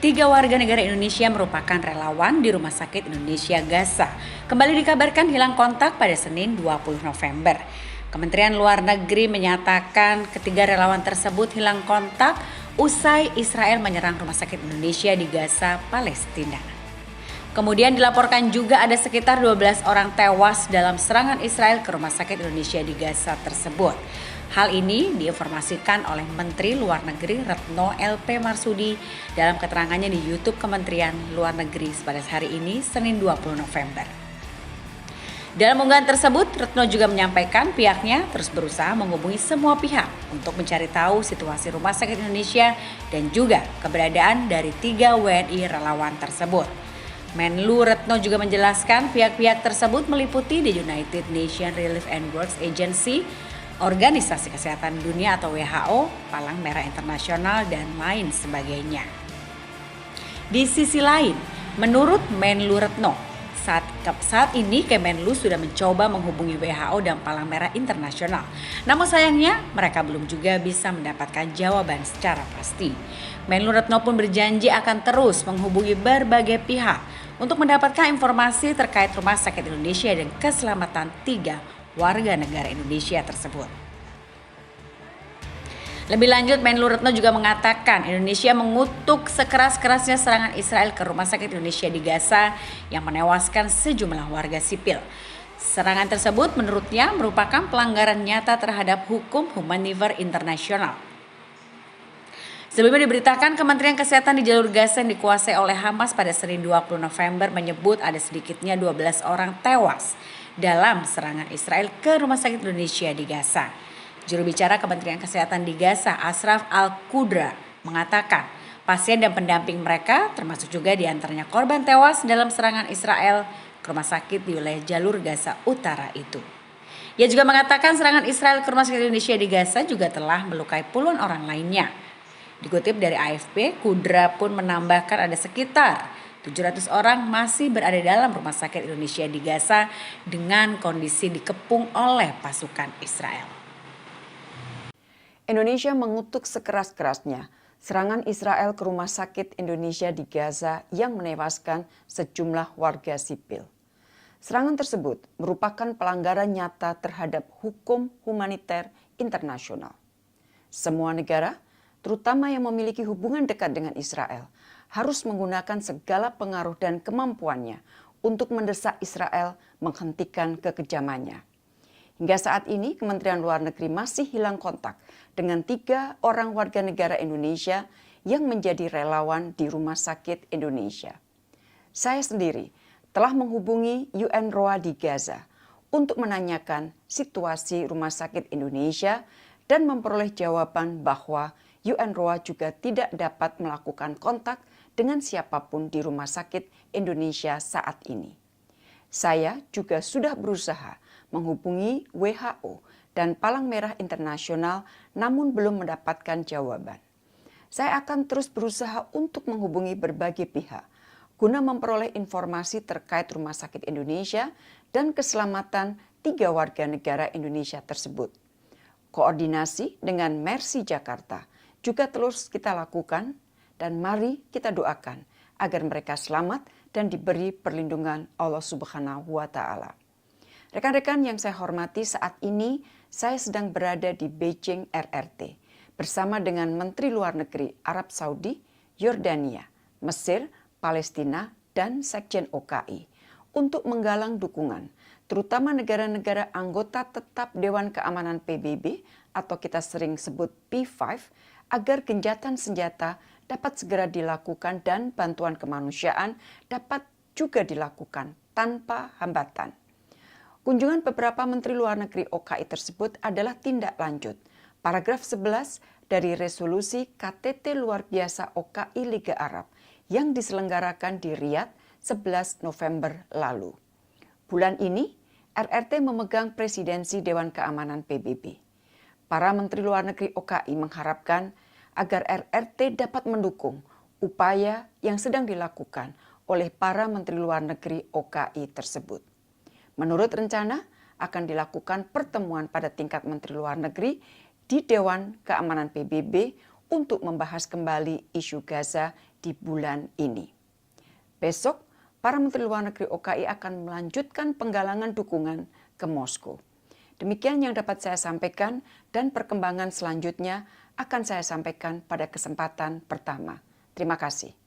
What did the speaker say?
3 warga negara Indonesia merupakan relawan di Rumah Sakit Indonesia Gaza. Kembali dikabarkan hilang kontak pada Senin 20 November. Kementerian Luar Negeri menyatakan ketiga relawan tersebut hilang kontak usai Israel menyerang Rumah Sakit Indonesia di Gaza, Palestina. Kemudian dilaporkan juga ada sekitar 12 orang tewas dalam serangan Israel ke Rumah Sakit Indonesia di Gaza tersebut. Hal ini diinformasikan oleh Menteri Luar Negeri Retno LP Marsudi dalam keterangannya di YouTube Kementerian Luar Negeri pada hari ini, Senin 20 November. Dalam unggahan tersebut, Retno juga menyampaikan pihaknya terus berusaha menghubungi semua pihak untuk mencari tahu situasi Rumah Sakit Indonesia dan juga keberadaan dari 3 WNI relawan tersebut. Menlu Retno juga menjelaskan pihak-pihak tersebut meliputi the United Nations Relief and Works Agency, Organisasi Kesehatan Dunia atau WHO, Palang Merah Internasional, dan lain sebagainya. Di sisi lain, menurut Menlu Retno, saat ini Kemenlu sudah mencoba menghubungi WHO dan Palang Merah Internasional. Namun sayangnya mereka belum juga bisa mendapatkan jawaban secara pasti. Menlu Retno pun berjanji akan terus menghubungi berbagai pihak untuk mendapatkan informasi terkait Rumah Sakit Indonesia dan keselamatan 3 warga negara Indonesia tersebut. Lebih lanjut, Menlu Retno juga mengatakan Indonesia mengutuk sekeras-kerasnya serangan Israel ke Rumah Sakit Indonesia di Gaza yang menewaskan sejumlah warga sipil. Serangan tersebut menurutnya merupakan pelanggaran nyata terhadap hukum humaniter internasional. Sebelumnya diberitakan Kementerian Kesehatan di jalur Gaza yang dikuasai oleh Hamas pada Senin 20 November menyebut ada sedikitnya 12 orang tewas dalam serangan Israel ke Rumah Sakit Indonesia di Gaza. Juru bicara Kementerian Kesehatan di Gaza, Ashraf Al-Qudra, mengatakan pasien dan pendamping mereka termasuk juga diantaranya korban tewas dalam serangan Israel ke rumah sakit di wilayah jalur Gaza Utara itu. Ia juga mengatakan serangan Israel ke Rumah Sakit Indonesia di Gaza juga telah melukai puluhan orang lainnya. Dikutip dari AFP, Qudra pun menambahkan ada sekitar 700 orang masih berada dalam Rumah Sakit Indonesia di Gaza dengan kondisi dikepung oleh pasukan Israel. Indonesia mengutuk sekeras-kerasnya serangan Israel ke Rumah Sakit Indonesia di Gaza yang menewaskan sejumlah warga sipil. Serangan tersebut merupakan pelanggaran nyata terhadap hukum humaniter internasional. Semua negara, terutama yang memiliki hubungan dekat dengan Israel, harus menggunakan segala pengaruh dan kemampuannya untuk mendesak Israel menghentikan kekejamannya. Hingga saat ini, Kementerian Luar Negeri masih hilang kontak dengan 3 orang warga negara Indonesia yang menjadi relawan di Rumah Sakit Indonesia. Saya sendiri telah menghubungi UNRWA di Gaza untuk menanyakan situasi Rumah Sakit Indonesia dan memperoleh jawaban bahwa UNRWA juga tidak dapat melakukan kontak dengan siapapun di Rumah Sakit Indonesia saat ini. Saya juga sudah berusaha menghubungi WHO dan Palang Merah Internasional namun belum mendapatkan jawaban. Saya akan terus berusaha untuk menghubungi berbagai pihak guna memperoleh informasi terkait Rumah Sakit Indonesia dan keselamatan 3 warga negara Indonesia tersebut. Koordinasi dengan Mercy Jakarta juga terus kita lakukan dan mari kita doakan agar mereka selamat dan diberi perlindungan Allah Subhanahu wa Ta'ala. Rekan-rekan yang saya hormati, saat ini saya sedang berada di Beijing RRT bersama dengan Menteri Luar Negeri Arab Saudi, Yordania, Mesir, Palestina, dan Sekjen OKI untuk menggalang dukungan, terutama negara-negara anggota tetap Dewan Keamanan PBB atau kita sering sebut P5, agar gencatan senjata dapat segera dilakukan dan bantuan kemanusiaan dapat juga dilakukan tanpa hambatan. Kunjungan beberapa Menteri Luar Negeri OKI tersebut adalah tindak lanjut paragraf 11 dari resolusi KTT Luar Biasa OKI Liga Arab yang diselenggarakan di Riyadh 11 November lalu. Bulan ini, RRT memegang presidensi Dewan Keamanan PBB. Para Menteri Luar Negeri OKI mengharapkan agar RRT dapat mendukung upaya yang sedang dilakukan oleh para Menteri Luar Negeri OKI tersebut. Menurut rencana, akan dilakukan pertemuan pada tingkat Menteri Luar Negeri di Dewan Keamanan PBB untuk membahas kembali isu Gaza di bulan ini. Besok, para Menteri Luar Negeri OKI akan melanjutkan penggalangan dukungan ke Moskow. Demikian yang dapat saya sampaikan dan perkembangan selanjutnya akan saya sampaikan pada kesempatan pertama. Terima kasih.